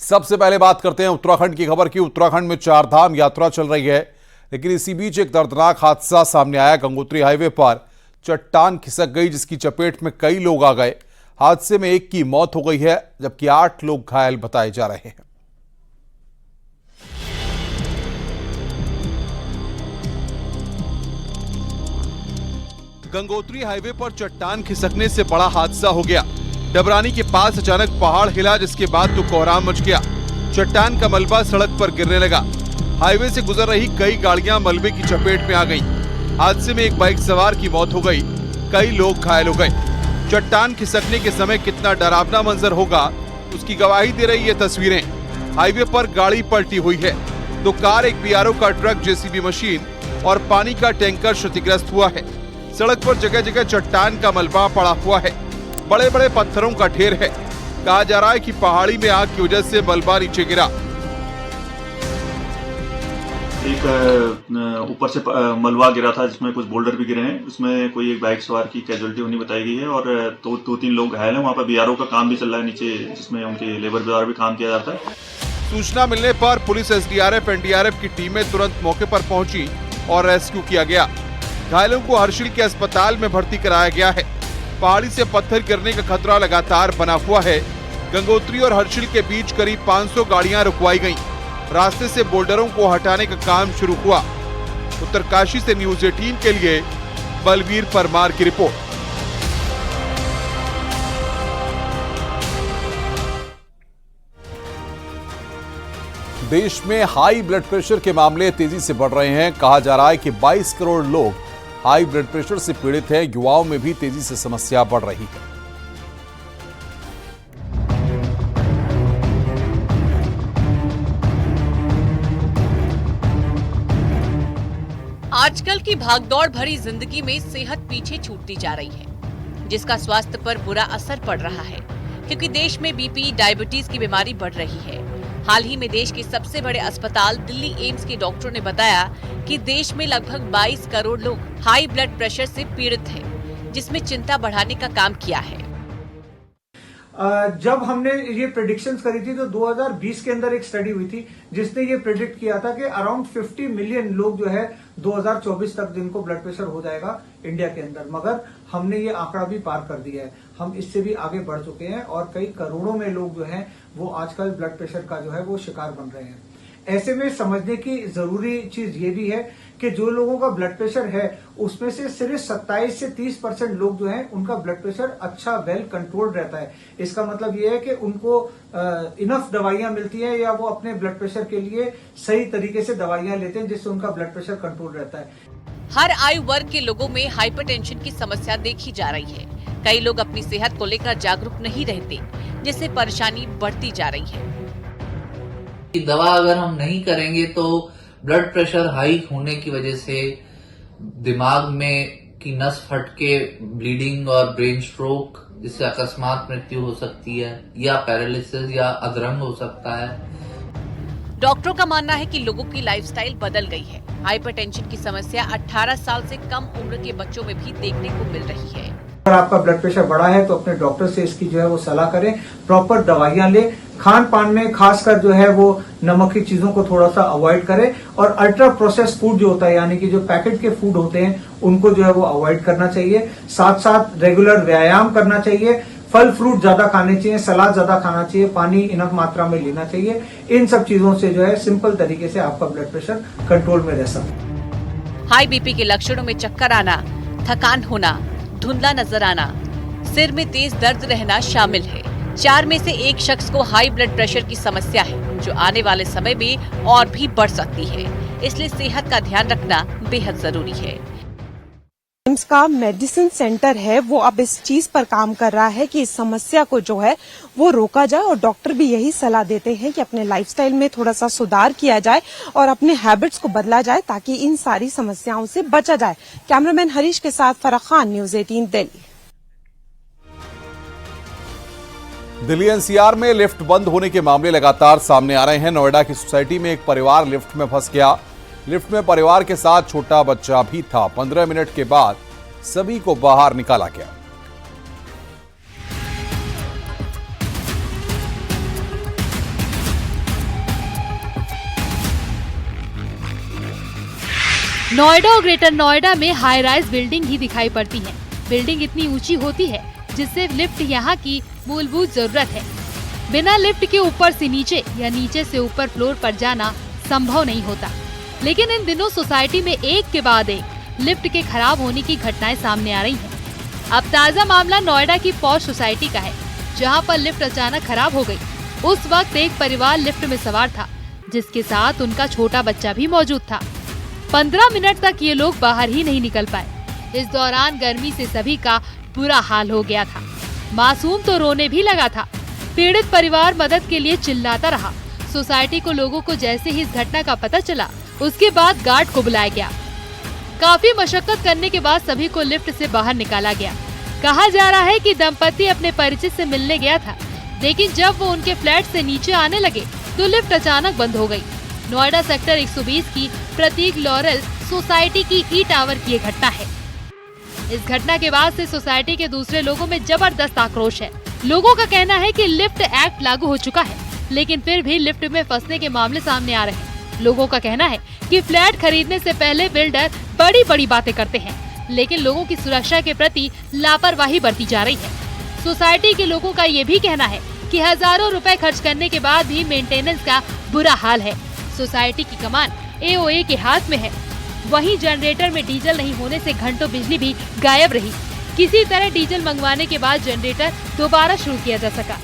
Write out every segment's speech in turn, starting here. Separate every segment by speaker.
Speaker 1: सबसे पहले बात करते हैं उत्तराखंड की खबर की। उत्तराखंड में चारधाम यात्रा चल रही है, लेकिन इसी बीच एक दर्दनाक हादसा सामने आया। गंगोत्री हाईवे पर चट्टान खिसक गई, जिसकी चपेट में कई लोग आ गए। हादसे में एक की मौत हो गई है, जबकि 8 लोग घायल बताए जा रहे हैं। गंगोत्री हाईवे पर चट्टान खिसकने से बड़ा हादसा हो गया। डबरानी के पास अचानक पहाड़ हिला, जिसके बाद तो कोहराम मच गया। चट्टान का मलबा सड़क पर गिरने लगा। हाईवे से गुजर रही कई गाड़ियां मलबे की चपेट में आ गईं। हादसे में एक बाइक सवार की मौत हो गई, कई लोग घायल हो गए। चट्टान खिसकने के समय कितना डरावना मंजर होगा, उसकी गवाही दे रही ये तस्वीरें। हाईवे पर गाड़ी पलटी हुई है, 2 कार, एक बीआरओ का ट्रक, जेसीबी मशीन और पानी का टैंकर क्षतिग्रस्त हुआ है। सड़क पर जगह जगह चट्टान का मलबा पड़ा हुआ है, बड़े बड़े पत्थरों का ढेर है। कहा जा रहा है कि पहाड़ी में आग की वजह से मलबा नीचे गिरा।
Speaker 2: एक ऊपर से मलबा गिरा था, जिसमें कुछ बोल्डर भी गिरे हैं। उसमें कोई एक बाइक सवार की कैजुअलिटी होनी बताई गई है और 2-3 लोग घायल हैं। वहाँ पर बीआरओ का काम भी चल रहा है नीचे, जिसमें उनके लेबर द्वारा भी काम किया जाता है।
Speaker 1: सूचना मिलने पर पुलिस, एसडीआरएफ, एनडीआरएफ की टीमें तुरंत मौके पर पहुंची और रेस्क्यू किया गया। घायलों को हर्षिल के अस्पताल में भर्ती कराया गया है। पहाड़ी से पत्थर गिरने का खतरा लगातार बना हुआ है। गंगोत्री और हर्षिल के बीच करीब 500 गाड़ियां रुकवाई गईं। रास्ते से बोल्डरों को हटाने का काम शुरू हुआ। उत्तरकाशी से न्यूज 18 के लिए बलवीर परमार की रिपोर्ट। देश में हाई ब्लड प्रेशर के मामले तेजी से बढ़ रहे हैं। कहा जा रहा है कि 22 करोड़ लोग हाई ब्लड प्रेशर से पीड़ित हैं। युवाओं में भी तेजी से समस्या बढ़ रही है।
Speaker 3: आजकल की भागदौड़ भरी जिंदगी में सेहत पीछे छूटती जा रही है, जिसका स्वास्थ्य पर बुरा असर पड़ रहा है, क्योंकि देश में बीपी, डायबिटीज की बीमारी बढ़ रही है। हाल ही में देश के सबसे बड़े अस्पताल दिल्ली एम्स के डॉक्टरों ने बताया कि देश में लगभग 22 करोड़ लोग हाई ब्लड प्रेशर से पीड़ित हैं, जिसमें चिंता बढ़ाने का काम किया है।
Speaker 4: जब हमने ये प्रेडिक्शंस करी थी तो 2020 के अंदर एक स्टडी हुई थी जिसने ये प्रेडिक्ट किया था कि अराउंड 50 मिलियन लोग जो है 2024 तक जिनको ब्लड प्रेशर हो जाएगा इंडिया के अंदर। मगर हमने ये आंकड़ा भी पार कर दिया है, हम इससे भी आगे बढ़ चुके हैं और कई करोड़ों में लोग जो हैं वो आजकल ब्लड प्रेशर का जो है वो शिकार बन रहे हैं। ऐसे में समझने की जरूरी चीज ये भी है कि जो लोगों का ब्लड प्रेशर है उसमें से सिर्फ 27 से 30% लोग जो हैं उनका ब्लड प्रेशर अच्छा वेल कंट्रोल्ड रहता है। इसका मतलब ये है कि उनको इनफ दवाइयां मिलती हैं या वो अपने ब्लड प्रेशर के लिए सही तरीके से दवाइयां लेते हैं, जिससे उनका ब्लड प्रेशर कंट्रोल रहता है।
Speaker 3: हर आयु वर्ग के लोगों में हाइपरटेंशन की समस्या देखी जा रही है। कई लोग अपनी सेहत को लेकर जागरूक नहीं रहते, जिससे परेशानी बढ़ती जा रही है।
Speaker 5: दवा अगर हम नहीं करेंगे तो ब्लड प्रेशर हाई होने की वजह से दिमाग में की नस फट के ब्लीडिंग और ब्रेन स्ट्रोक, जिससे अकस्मात मृत्यु हो सकती है, या पैरालिसिस या अधरंग हो सकता है।
Speaker 3: डॉक्टरों का मानना है कि लोगों की लाइफस्टाइल बदल गई है। हाइपरटेंशन की समस्या 18 साल से कम उम्र के बच्चों में भी देखने को मिल रही है।
Speaker 4: अगर आपका ब्लड प्रेशर बढ़ा है तो अपने डॉक्टर से इसकी जो है वो सलाह करें, प्रॉपर दवाइयां लें। खान पान में खासकर जो है वो नमक की चीजों को थोड़ा सा अवॉइड करें और अल्ट्रा प्रोसेस फूड जो होता है, यानी कि जो पैकेट के फूड होते हैं, उनको जो है वो अवॉइड करना चाहिए। साथ साथ रेगुलर व्यायाम करना चाहिए, फल फ्रूट ज्यादा खाने चाहिए, सलाद ज्यादा खाना चाहिए, पानी इनफ मात्रा में लेना चाहिए। इन सब चीजों से जो है सिंपल तरीके से आपका ब्लड प्रेशर कंट्रोल में रह सकता है।
Speaker 3: हाई बीपी के लक्षणों में चक्कर आना, थकान होना, धुंधला नजर आना, सिर में तेज दर्द रहना शामिल है। 4 में से 1 शख्स को हाई ब्लड प्रेशर की समस्या है, जो आने वाले समय में और भी बढ़ सकती है। इसलिए सेहत का ध्यान रखना बेहद जरूरी है।
Speaker 6: एम्स का मेडिसिन सेंटर है वो अब इस चीज पर काम कर रहा है कि इस समस्या को जो है वो रोका जाए, और डॉक्टर भी यही सलाह देते हैं कि अपने लाइफस्टाइल में थोड़ा सा सुधार किया जाए और अपने हैबिट्स को बदला जाए, ताकि इन सारी समस्याओं से बचा जाए। कैमरामैन हरीश के साथ फराह खान, न्यूज 18 दिल्ली।
Speaker 1: दिल्ली एनसीआर में लिफ्ट बंद होने के मामले लगातार सामने आ रहे हैं। नोएडा की सोसाइटी में एक परिवार लिफ्ट में फंस गया। लिफ्ट में परिवार के साथ छोटा बच्चा भी था। 15 मिनट के बाद सभी को बाहर निकाला गया।
Speaker 7: नोएडा और ग्रेटर नोएडा में हाई राइज बिल्डिंग ही दिखाई पड़ती है। बिल्डिंग इतनी ऊंची होती है जिससे लिफ्ट यहाँ की मूलभूत जरूरत है। बिना लिफ्ट के ऊपर से नीचे या नीचे से ऊपर फ्लोर पर जाना संभव नहीं होता। लेकिन इन दिनों सोसाइटी में एक के बाद एक लिफ्ट के खराब होने की घटनाएं सामने आ रही हैं। अब ताज़ा मामला नोएडा की पॉश सोसाइटी का है, जहां पर लिफ्ट अचानक खराब हो गई। उस वक्त एक परिवार लिफ्ट में सवार था, जिसके साथ उनका छोटा बच्चा भी मौजूद था। 15 मिनट तक ये लोग बाहर ही नहीं निकल पाए। इस दौरान गर्मी से सभी का बुरा हाल हो गया था। मासूम तो रोने भी लगा था। पीड़ित परिवार मदद के लिए चिल्लाता रहा। सोसाइटी को लोगों को जैसे ही इस घटना का पता चला, उसके बाद गार्ड को बुलाया गया। काफी मशक्कत करने के बाद सभी को लिफ्ट से बाहर निकाला गया। कहा जा रहा है कि दंपति अपने परिचित से मिलने गया था, लेकिन जब वो उनके फ्लैट से नीचे आने लगे तो लिफ्ट अचानक बंद हो गई। नोएडा सेक्टर 120 की प्रतीक लॉरेल सोसाइटी की ई टावर की ये घटना है। इस घटना के बाद से सोसाइटी के दूसरे लोगों में जबरदस्त आक्रोश है। लोगों का कहना है कि लिफ्ट एक्ट लागू हो चुका है, लेकिन फिर भी लिफ्ट में फंसने के मामले सामने आ रहे हैं। लोगों का कहना है कि फ्लैट खरीदने से पहले बिल्डर बड़ी बड़ी बातें करते हैं, लेकिन लोगों की सुरक्षा के प्रति लापरवाही बरती जा रही है। सोसाइटी के लोगों का ये भी कहना है कि हजारों रुपए खर्च करने के बाद भी मेंटेनेंस का बुरा हाल है। सोसाइटी की कमान AOA के हाथ में है। वहीं जनरेटर में डीजल नहीं होने से घंटों बिजली भी गायब रही। किसी तरह डीजल मंगवाने के बाद जनरेटर दोबारा शुरू किया जा सका।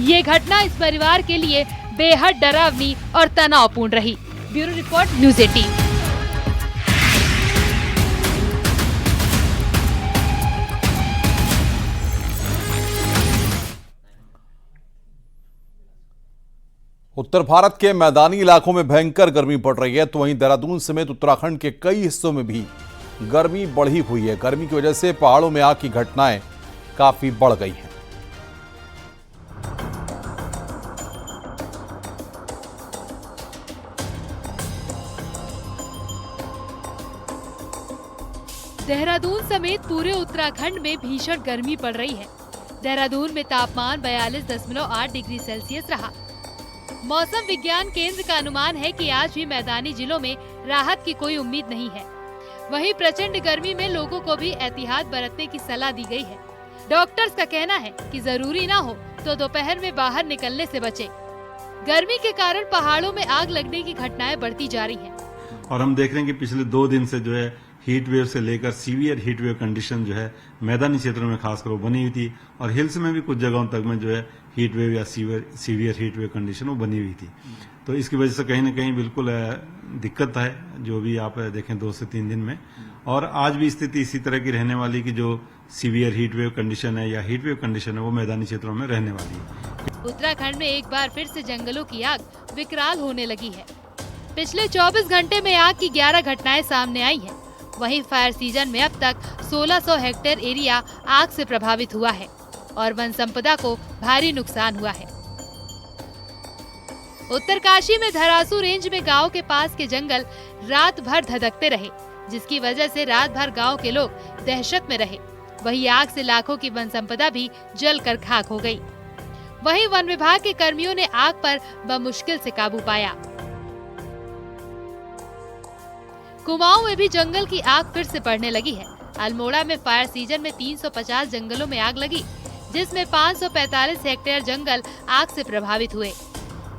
Speaker 7: ये घटना इस परिवार के लिए बेहद डरावनी और तनावपूर्ण रही। Bureau report, news 18।
Speaker 1: उत्तर भारत के मैदानी इलाकों में भयंकर गर्मी पड़ रही है, तो वहीं देहरादून समेत उत्तराखंड के कई हिस्सों में भी गर्मी बढ़ी हुई है। गर्मी की वजह से पहाड़ों में आग की घटनाएं काफी बढ़ गई हैं।
Speaker 7: देहरादून समेत पूरे उत्तराखंड में भीषण गर्मी पड़ रही है। देहरादून में तापमान 42.8 डिग्री सेल्सियस रहा। मौसम विज्ञान केंद्र का अनुमान है कि आज भी मैदानी जिलों में राहत की कोई उम्मीद नहीं है। वहीं प्रचंड गर्मी में लोगों को भी एहतियात बरतने की सलाह दी गई है। डॉक्टर्स का कहना है कि जरूरी ना हो तो दोपहर में बाहर निकलने से बचें। गर्मी के कारण पहाड़ों में आग लगने की घटनाएं बढ़ती जा रही हैं।
Speaker 8: और हम देख रहे हैं कि पिछले 2 दिन से जो है हीट वेव से लेकर सीवियर हीट वेव कंडीशन जो है मैदानी क्षेत्रों में खासकर वो बनी हुई थी, और हिल्स में भी कुछ जगहों तक में जो है हीट वेव या सीवियर हीट वेव कंडीशन वो बनी हुई थी। तो इसकी वजह से कहीं ना कहीं बिल्कुल दिक्कत है, जो भी आप देखें 2 से 3 दिन में। और आज भी स्थिति इसी तरह की रहने वाली कि जो सीवियर हीट वेव कंडीशन है या हीट वेव कंडीशन है वो मैदानी क्षेत्रों में रहने वाली है।
Speaker 7: उत्तराखंड में एक बार फिर से जंगलों की आग विकराल होने लगी है। पिछले 24 घंटे में आग की 11 घटनाएं सामने आई हैं। वहीं फायर सीजन में अब तक 1600 हेक्टेयर एरिया आग से प्रभावित हुआ है और वन संपदा को भारी नुकसान हुआ है। उत्तरकाशी में धरासू रेंज में गांव के पास के जंगल रात भर धधकते रहे, जिसकी वजह से रात भर गांव के लोग दहशत में रहे। वहीं आग से लाखों की वन संपदा भी जलकर खाक हो गई। वहीं वन विभाग के कर्मियों ने आग पर बमुश्किल से काबू पाया। कुमाऊं में भी जंगल की आग फिर से बढ़ने लगी है। अल्मोड़ा में फायर सीजन में 350 जंगलों में आग लगी, जिसमें 545 हेक्टेयर जंगल आग से प्रभावित हुए।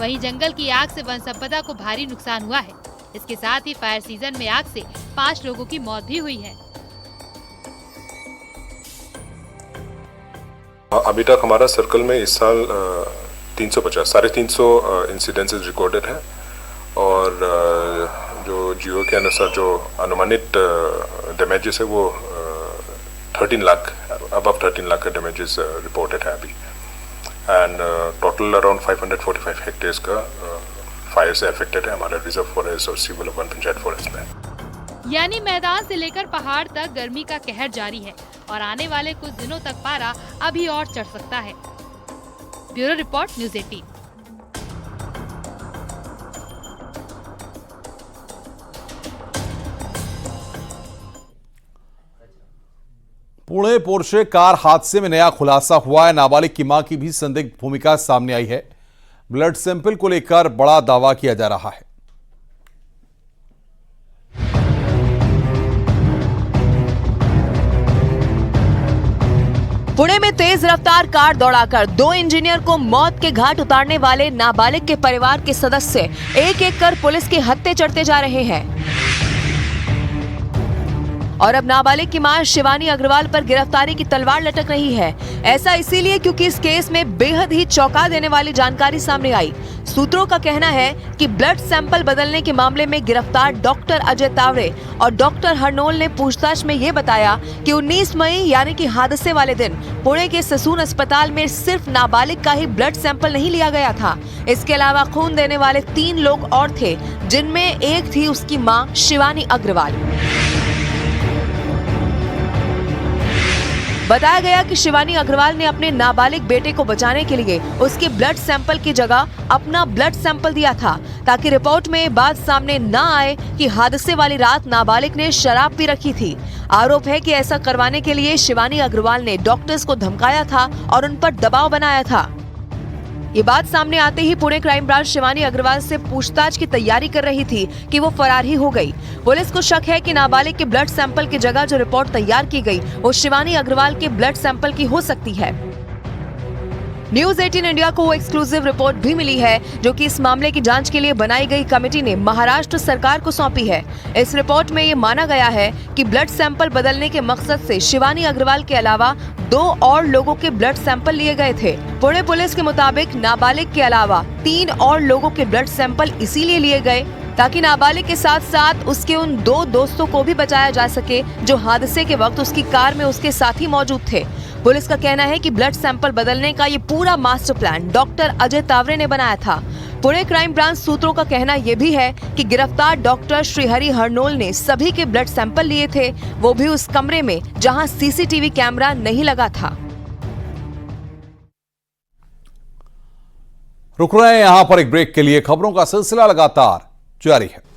Speaker 7: वहीं जंगल की आग से वन संपदा को भारी नुकसान हुआ है। इसके साथ ही फायर सीजन में आग से 5 लोगों की मौत भी हुई है।
Speaker 9: अभी तक हमारा सर्कल में इस साल 350 इंसिडेंसेस रिकॉर्डेड है, और जो जियो के अनुसार जो अनुमानित डैमेजेस है वो 13 लाख, अबव 13 लाख का डैमेजेस रिपोर्टेड है अभी। एंड टोटल अराउंड 545 हेक्टेयर्स का फायर से अफेक्टेड है हमारा रिजर्व फॉरेस्ट और सिविल वन पंचायत फॉरेस्ट में।
Speaker 7: यानी मैदान से लेकर पहाड़ तक गर्मी का कहर जारी है और आने वाले कुछ दिनों तक पारा अभी और चढ़ सकता है। Bureau report, news 18।
Speaker 1: Pune Porsche car हादसे में नया खुलासा हुआ है। नाबालिग की मां की भी संदिग्ध भूमिका सामने आई है। ब्लड सैंपल को लेकर बड़ा दावा किया जा रहा है।
Speaker 3: पुणे में तेज रफ्तार कार दौड़ाकर 2 इंजीनियर को मौत के घाट उतारने वाले नाबालिग के परिवार के सदस्य एक-एक कर पुलिस के हत्थे चढ़ते जा रहे हैं। और अब नाबालिग की मां शिवानी अग्रवाल पर गिरफ्तारी की तलवार लटक रही है। ऐसा इसीलिए क्योंकि इस केस में बेहद ही चौंका देने वाली जानकारी सामने आई। सूत्रों का कहना है कि ब्लड सैंपल बदलने के मामले में गिरफ्तार डॉक्टर अजय तावरे और डॉक्टर हरनोल ने पूछताछ में ये बताया कि 19 मई यानी कि हादसे वाले दिन पुणे के ससून अस्पताल में सिर्फ नाबालिग का ही ब्लड सैंपल नहीं लिया गया था। इसके अलावा खून देने वाले 3 लोग और थे, जिनमें एक थी उसकी मां शिवानी अग्रवाल। बताया गया कि शिवानी अग्रवाल ने अपने नाबालिग बेटे को बचाने के लिए उसके ब्लड सैंपल की जगह अपना ब्लड सैंपल दिया था, ताकि रिपोर्ट में बात सामने न आए कि हादसे वाली रात नाबालिग ने शराब पी रखी थी। आरोप है कि ऐसा करवाने के लिए शिवानी अग्रवाल ने डॉक्टर्स को धमकाया था और उन पर दबाव बनाया था। ये बात सामने आते ही पुणे क्राइम ब्रांच शिवानी अग्रवाल से पूछताछ की तैयारी कर रही थी कि वो फरार ही हो गई। पुलिस को शक है कि नाबालिग के ब्लड सैंपल की जगह जो रिपोर्ट तैयार की गई वो शिवानी अग्रवाल के ब्लड सैंपल की हो सकती है। न्यूज 18 इंडिया को एक्सक्लूसिव रिपोर्ट भी मिली है, जो कि इस मामले की जांच के लिए बनाई गई कमेटी ने महाराष्ट्र सरकार को सौंपी है। इस रिपोर्ट में ये माना गया है कि ब्लड सैंपल बदलने के मकसद से शिवानी अग्रवाल के अलावा 2 और लोगों के ब्लड सैंपल लिए गए थे। पुणे पुलिस के मुताबिक नाबालिग के अलावा 3 और लोगों के ब्लड सैंपल इसीलिए लिए गए ताकि नाबालिग के साथ साथ उसके उन 2 दोस्तों को भी बचाया जा सके जो हादसे के वक्त उसकी कार में उसके साथ ही मौजूद थे। पुलिस का कहना है कि ब्लड सैंपल बदलने का ये पूरा master plan doctor Ajay Taware ने बनाया था। पुणे क्राइम ब्रांच सूत्रों का कहना यह भी है कि गिरफ्तार डॉक्टर श्रीहरि हरनोल ने सभी के ब्लड सैंपल लिए थे, वो भी उस कमरे में जहां सीसीटीवी कैमरा नहीं लगा था।
Speaker 10: रुक रहे हैं यहां पर एक ब्रेक के लिए। खबरों का सिलसिला लगातार जारी है।